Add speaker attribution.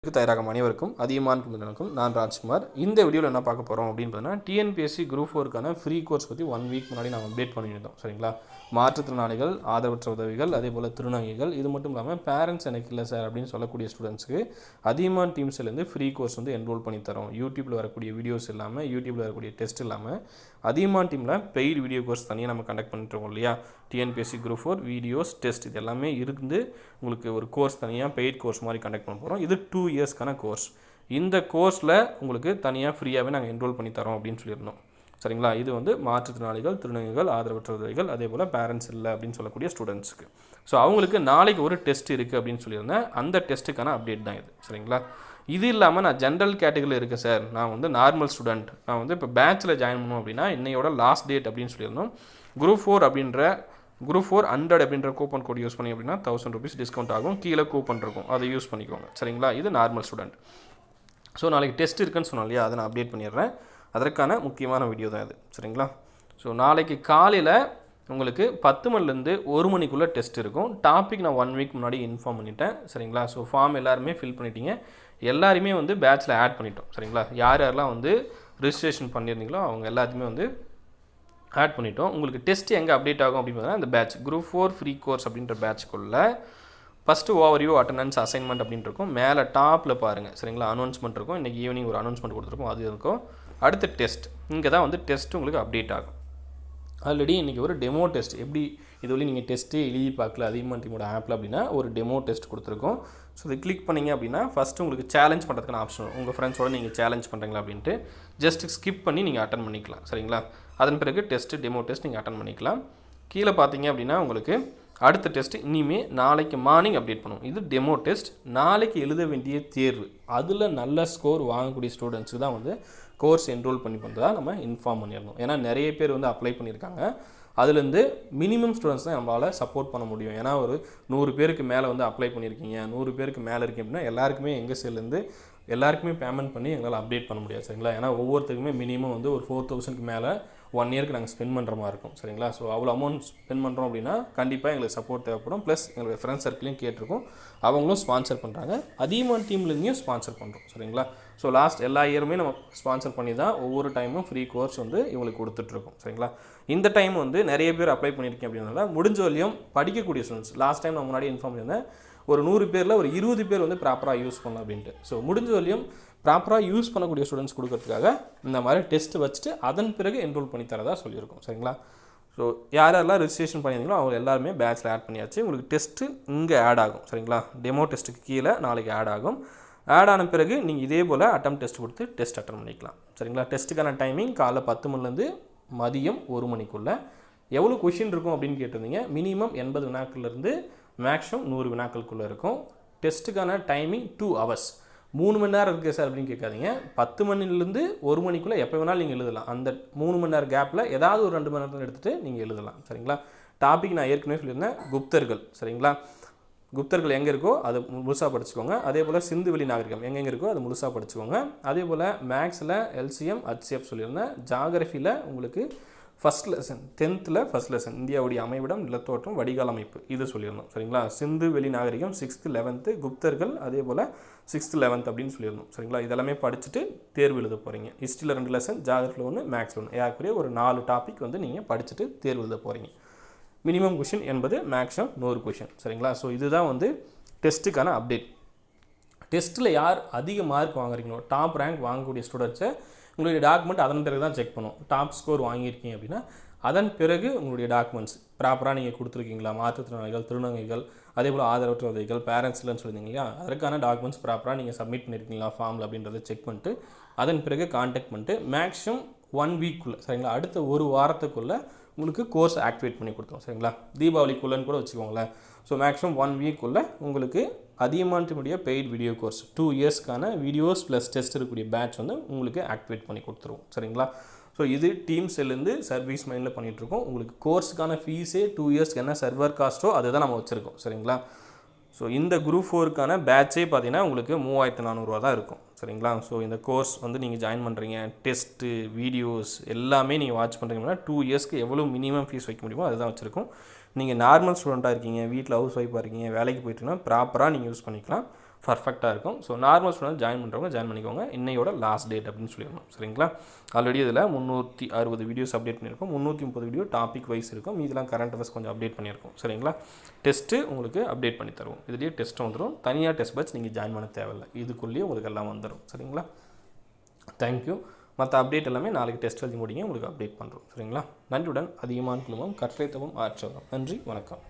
Speaker 1: தயாராகும் அனைவருக்கும் அதிகமான வணக்கம். நான் ராஜ்குமார். இந்த வீடியோவில் என்ன பார்க்க போகிறோம் அப்படின்னு பார்த்தீங்கன்னா, டிஎன்பிஎஸ்சி குரூப் 4க்கான ஃப்ரீ கோர்ஸ் பற்றி 1 வீக் முன்னாடி நம்ம அப்டேட் பண்ணியிருந்தோம். சரிங்களா? மாற்றுத்திறனாளிகள், ஆதரவற்ற உதவிகள், அதே போல் திருநங்கைகள், இது மட்டும் இல்லாமல் பேரண்ட்ஸ் எனக்கு இல்லை சார் அப்படின்னு சொல்லக்கூடிய ஸ்டூடெண்ட்ஸுக்கு அதிகமான டீம்ஸ்லேருந்து ஃப்ரீ கோர்ஸ் வந்து என்ரோல் பண்ணி தரோம். யூடியூப்பில் வரக்கூடிய வீடியோஸ் இல்லாமல், யூடியூப்பில் வரக்கூடிய டெஸ்ட் இல்லாமல் அதிகமான டீமில் பெய்டு வீடியோ கோர்ஸ் தனியாக நம்ம கண்டக்ட் பண்ணிட்டுருக்கோம் இல்லையா? டிஎன்பிஎஸ்சி குரூப் 4 வீடியோஸ் டெஸ்ட் இது எல்லாமே இருந்து உங்களுக்கு ஒரு கோர்ஸ் தனியாக பெய்ட் கோர்ஸ் மாதிரி கண்டக்ட் பண்ண போகிறோம். இது 2 இயர்ஸ்க்கான கோர்ஸ். இந்த கோர்ஸில் உங்களுக்கு தனியாக ஃப்ரீயாகவே நாங்கள் என்ரோல் பண்ணி தரோம் அப்படின்னு சொல்லியிருந்தோம். சரிங்களா? இது வந்து மாற்றுத்திறனாளிகள், திருநங்கைகள், ஆதரவற்ற உதவிகள், அதே போல் பேரண்ட்ஸ் இல்லை அப்படின்னு சொல்லக்கூடிய ஸ்டூடெண்ட்ஸுக்கு. ஸோ அவங்களுக்கு நாளைக்கு ஒரு டெஸ்ட் இருக்குது அப்படின்னு சொல்லியிருந்தேன். அந்த டெஸ்ட்டுக்கான அப்டேட் தான் இது. சரிங்களா? இது இல்லாமல் நான் ஜென்ரல் கேட்டகரியில் இருக்கேன் சார், நான் வந்து நார்மல் ஸ்டூடெண்ட், நான் வந்து இப்போ பேட்சில் ஜாயின் பண்ணணும் அப்படின்னா இன்னையோட லாஸ்ட் டேட் அப்படின்னு சொல்லியிருந்தோம். குரூப் 4 100 அப்படின்ற கூப்பன் கோட் யூஸ் பண்ணி அப்படின்னா 1000 rupees டிஸ்கவுண்ட் ஆகும். கீழே கூப்பன் இருக்கும், அதை யூஸ் பண்ணிக்கோங்க. சரிங்களா? இது நார்மல் ஸ்டூடெண்ட். ஸோ நாளைக்கு டெஸ்ட் இருக்குன்னு சொன்னோம் இல்லையா, அதை நான் அப்டேட் பண்ணிடுறேன். அதற்கான முக்கியமான வீடியோ தான் இது. சரிங்களா? ஸோ நாளைக்கு காலையில் உங்களுக்கு 10 மணிலேருந்து 1 மணிக்குள்ளே டெஸ்ட் இருக்கும். டாபிக் நான் 1 வீக் முன்னாடி இன்ஃபார்ம் பண்ணிட்டேன். சரிங்களா? ஸோ ஃபார்ம் எல்லாருமே ஃபில் பண்ணிட்டீங்க, எல்லாருமே வந்து பேட்சில் ஆட் பண்ணிட்டோம். சரிங்களா? யாரெல்லாம் வந்து ரிஜிஸ்ட்ரேஷன் பண்ணியிருந்தீங்களோ அவங்க எல்லாத்தையுமே வந்து ஆட் பண்ணிட்டோம். உங்களுக்கு டெஸ்ட் எங்கே அப்டேட் ஆகும் அப்படின்னு பார்த்தீங்கன்னா, இந்த பேட்ச் குரூப் 4 ஃப்ரீ கோர்ஸ் அப்படின்ற பேட்ச்க்குள்ளே ஃபஸ்ட்டு ஓவர்வியூ, அட்டண்டன்ஸ், அசைன்மெண்ட் அப்படின்னு இருக்கும். மேலே டாப்பில் பாருங்கள். சரிங்களா? அனௌன்ஸ்மெண்ட் இருக்கும். இன்றைக்கி ஈவினிங் ஒரு அனௌன்ஸ்மெண்ட் கொடுத்துருக்கோம், அது இருக்கும். அடுத்த டெஸ்ட், இங்கே தான் வந்து டெஸ்ட் உங்களுக்கு அப்டேட் ஆகும். ஆல்ரெடி இன்றைக்கி ஒரு டெமோ டெஸ்ட், எப்படி இதுவரையும் நீங்கள் டெஸ்ட்டே எழுதி பார்க்கல அதிகமாக டீமோட ஆப்பில் அப்படின்னா ஒரு டெமோ டெஸ்ட் கொடுத்துருக்கோம். ஸோ இது கிளிக் பண்ணிங்க அப்படின்னா ஃபஸ்ட்டு உங்களுக்கு சேலஞ்ச் பண்ணுறதுக்கான ஆப்ஷன், உங்கள் ஃப்ரெண்ட்ஸோட நீங்கள் சேலஞ்ச் பண்ணுறீங்களா அப்படின்ட்டு ஜஸ்ட் ஸ்கிப் பண்ணி நீங்கள் அட்டன் பண்ணிக்கலாம். சரிங்களா? அதன் பிறகு டெஸ்ட்டு டெமோ டெஸ்ட் நீங்கள் அட்டன் பண்ணிக்கலாம். கீழே பார்த்தீங்க அப்படின்னா உங்களுக்கு அடுத்த டெஸ்ட் இனிமேல் நாளைக்கு மார்னிங் அப்டேட் பண்ணுவோம். இது டெமோ டெஸ்ட். நாளைக்கு எழுத வேண்டிய தேர்வு, அதில் நல்ல ஸ்கோர் வாங்கக்கூடிய ஸ்டூடெண்ட்ஸுக்கு தான் வந்து கோர்ஸ் என்ரோல் பண்ணி பண்ணுறதா நம்ம இன்ஃபார்ம் பண்ணிடணும். ஏன்னா நிறைய பேர் வந்து அப்ளை பண்ணியிருக்காங்க. அதுலேருந்து மினிமம் ஸ்டூடெண்ட்ஸ் தான் நம்மளால் சப்போர்ட் பண்ண முடியும். ஏன்னா ஒரு 100 பேருக்கு மேலே வந்து அப்ளை பண்ணியிருக்கீங்க, 100 பேருக்கு மேலே இருக்கீங்க அப்படின்னா எல்லாருக்குமே எங்கள் சைட்லேருந்து எல்லாருக்குமே பேமெண்ட் பண்ணி எங்களால் அப்டேட் பண்ண முடியாது. சரிங்களா? ஏன்னா ஒவ்வொருத்தருக்குமே மினிமம் வந்து ஒரு 4000க்கு மேலே 1 இயருக்கு நாங்கள் ஸ்பெண்ட் பண்ணுற மாதிரி இருக்கும். சரிங்களா? ஸோ அவ்வளோ அமௌண்ட் ஸ்பெண்ட் பண்ணுறோம் அப்படின்னா கண்டிப்பாக எங்களுக்கு சப்போர்ட் தேவைப்படும். ப்ளஸ் எங்களுக்கு ஃப்ரெண்ட்ஸ் சர்க்கிளையும் கேட்டிருக்கோம், அவங்களும் ஸ்பான்சர் பண்ணுறாங்க. அதிகமான டீம்லேருந்தையும் ஸ்பான்சர் பண்ணுறோம். சரிங்களா? ஸோ லாஸ்ட் எல்லா இயருமே நம்ம ஸ்பான்சர் பண்ணி தான் ஒவ்வொரு டைமும் ஃப்ரீ கோர்ஸ் வந்து இவங்களுக்கு கொடுத்துட்ருக்கோம். சரிங்களா? இந்த டைம் வந்து நிறைய பேர் அப்ளை பண்ணியிருக்கேன் அப்படின்றனால முடிஞ்ச வரையும் படிக்கக்கூடிய ஸ்டூடெண்ட்ஸ், லாஸ்ட் டைம் நான் முன்னாடி இன்ஃபார்ம் பண்ணியிருந்தேன், ஒரு 100 பேரில் ஒரு 20 பேர் வந்து ப்ராப்பராக யூஸ் பண்ணலாம் அப்படின்ட்டு. ஸோ முடிஞ்ச வரையும் ப்ராப்பராக யூஸ் பண்ணக்கூடிய ஸ்டூடெண்ட்ஸ் கொடுக்கறதுக்காக இந்த மாதிரி டெஸ்ட் வச்சுட்டு அதன் பிறகு என்ரோல் பண்ணி தரதா சொல்லியிருக்கோம். சரிங்களா? ஸோ யாரெல்லாம் ரெஜிஸ்ட்ரேஷன் பண்ணியிருந்தீங்களோ அவங்க எல்லாருமே பேட்சில் ஆட் பண்ணியாச்சு. உங்களுக்கு டெஸ்ட்டு இங்கே ஆட் ஆகும். சரிங்களா? டெமோ டெஸ்ட்டுக்கு கீழே நாளைக்கு ஆட் ஆகும். ஆட் ஆன பிறகு நீங்கள் இதே போல் அட்டம் டெஸ்ட் கொடுத்து டெஸ்ட் அட்டன் பண்ணிக்கலாம். சரிங்களா? டெஸ்ட்டுக்கான டைமிங் காலைல 10 மணிலேருந்து மதியம் 1 மணிக்குள்ளே. எவ்வளோ கொஷின் இருக்கும் அப்படின்னு கேட்டிருந்தீங்க. மினிமம் 80 வினாக்கள்லேருந்து மேக்ஸிமம் 100 வினாக்களுக்குள்ளே இருக்கும். டெஸ்ட்டுக்கான டைமிங் 2 hours. 3 மணி நேரம் இருக்குது சார் அப்படின்னு கேட்காதீங்க. 10 மணிலேருந்து 1 மணிக்குள்ளே எப்போ வேணாலும் நீங்கள் எழுதலாம். அந்த 3 மணி நேரம் கேப்பில் ஏதாவது ஒரு 2 மணி நேரத்தில் எடுத்துகிட்டு நீங்கள் எழுதலாம். சரிங்களா? டாபிக் நான் ஏற்கனவே சொல்லியிருந்தேன், குப்தர்கள். சரிங்களா? குப்தர்கள் எங்கே இருக்கோ அது முழுசாக படிச்சுக்கோங்க. அதே போல் சிந்து வெளி நாகரிகம் எங்கெங்கே இருக்கோ அது முழுசாக படிச்சுக்கோங்க. அதே போல் மேக்ஸில் எல்சிஎம் HCF சொல்லியிருந்தேன். ஜாகிரஃபியில் உங்களுக்கு first lesson 10th first lesson இந்தியாவுடைய அமைவிடம், நிலத்தோற்றம், வடிகால் அமைப்பு, இது சொல்லியிருந்தோம். சரிங்களா? சிந்து வெளி நாகரிகம் 6th 11th, குப்தர்கள் அதே போல் 6th 11th அப்படின்னு சொல்லியிருந்தோம். சரிங்களா? இதெல்லாமே படிச்சுட்டு தேர்வு எழுத போகிறீங்க. ஹிஸ்ட்ரியில் 2 லெசன், ஜாகிரஃபியில் 1, மேக்ஸில் 1, ஏற்கனவே ஒரு 4 டாபிக் வந்து நீங்கள் படிச்சுட்டு தேர்வு எழுத போகிறீங்க. Minimum question 80, maximum 100 question. சரிங்களா? ஸோ இதுதான் வந்து டெஸ்ட்டுக்கான அப்டேட். டெஸ்ட்டில் யார் அதிக மார்க் வாங்குறீங்களோ, டாப் ரேங்க் வாங்கக்கூடிய ஸ்டூடெண்ட்ஸை உங்களுடைய டாக்குமெண்ட் அதன் பிறகு தான் செக் பண்ணும். டாப் ஸ்கோர் வாங்கியிருக்கீங்க அப்படின்னா அதன் பிறகு உங்களுடைய டாக்குமெண்ட்ஸ் ப்ராப்பராக நீங்கள் கொடுத்துருக்கீங்களா, மாற்றுத்திறனாளிகள், திருநங்கைகள், அதே போல் ஆதரவற்ற உதவிகள், பேரண்ட்ஸ் இல்லைன்னு சொல்லியிருந்தீங்க இல்லையா, அதற்கான டாக்குமெண்ட்ஸ் ப்ராப்பராக நீங்கள் சப்மிட் பண்ணியிருக்கீங்களா ஃபார்மில் அப்படின்றத செக் பண்ணிட்டு அதன் பிறகு கான்டாக்ட் பண்ணிட்டு மேக்ஸிமம் 1 வீக்குள்ளே, சரிங்களா, அடுத்த ஒரு வாரத்துக்குள்ளே உங்களுக்கு கோர்ஸ் ஆக்டிவேட் பண்ணி கொடுத்தோம். சரிங்களா? தீபாவளிக்குள்ளேன்னு கூட வச்சுக்கோங்களேன். ஸோ மேக்ஸிமம் 1 வீக்குள்ளே உங்களுக்கு அதிகமானத்துடைய பெய்ட் வீடியோ கோர்ஸ் 2 இயர்ஸ்க்கான வீடியோஸ் ப்ளஸ் டெஸ்ட் இருக்கக்கூடிய பேட்ச் வந்து உங்களுக்கு ஆக்டிவேட் பண்ணி கொடுத்துருவோம். சரிங்களா? ஸோ இது டீம்ஸ்லேருந்து சர்வீஸ் மைண்டில் பண்ணிகிட்ருக்கோம். உங்களுக்கு கோர்ஸுக்கான ஃபீஸே 2 இயர்ஸ்க்கு என்ன சர்வர் காஸ்ட்டோ அதுதான் நம்ம வச்சுருக்கோம். சரிங்களா? ஸோ இந்த குரூப் 4க்கான பேட்சே பார்த்தீங்கன்னா உங்களுக்கு 3400 தான் இருக்கும். சரிங்களா? ஸோ இந்த கோர்ஸ் வந்து நீங்கள் ஜாயின் பண்ணுறீங்க, டெஸ்ட்டு வீடியோஸ் எல்லாமே நீங்கள் வாட்ச் பண்ணுறீங்கன்னா 2 இயர்ஸ்க்கு எவ்வளோ மினிமம் ஃபீஸ் வைக்க முடியுமோ அதுதான் வச்சுருக்கோம். நீங்கள் நார்மல் ஸ்டூடெண்ட்டாக இருக்கீங்க, வீட்டில் ஹவுஸ் ஒய்ஃபாக இருக்கீங்க, வேலைக்கு போயிட்டுனா ப்ராப்பராக நீங்கள் யூஸ் பண்ணிக்கலாம். பர்ஃபெக்டாக இருக்கும். ஸோ நார்மல் ஸ்டூடெண்ட் ஜாயின் பண்ணுறவங்க ஜாயின் பண்ணிக்கோங்க. இன்னையோட லாஸ்ட் டேட் அப்படின்னு சொல்லிடணும். சரிங்களா? ஆல்ரெடி இதில் 360 வீடியோஸ் அப்டேட் பண்ணியிருக்கோம். 330 வீடியோ டாபிக் வைஸ் இருக்கும். இதெல்லாம் கரண்ட் அஃபேர்ஸ் கொஞ்சம் அப்டேட் பண்ணியிருக்கோம். சரிங்களா? டெஸ்ட்டு உங்களுக்கு அப்டேட் பண்ணி தருவோம். இதுலேயே டெஸ்ட் வந்துடும். தனியாக டெஸ்ட் பேட்ச் நீங்கள் ஜாயின் பண்ண தேவையில்லை. இதுக்குள்ளேயே உங்களுக்கு எல்லாம் வந்துடும். சரிங்களா? தேங்க்யூ. மற்ற அப்டேட் எல்லாமே நாளைக்கு டெஸ்ட் எழுதி முடிங்க உங்களுக்கு அப்டேட் பண்ணுறோம். சரிங்களா? நன்றியுடன் அதிகமான குழுமம் கற்றை தவம் ஆற்றவும். நன்றி, வணக்கம்.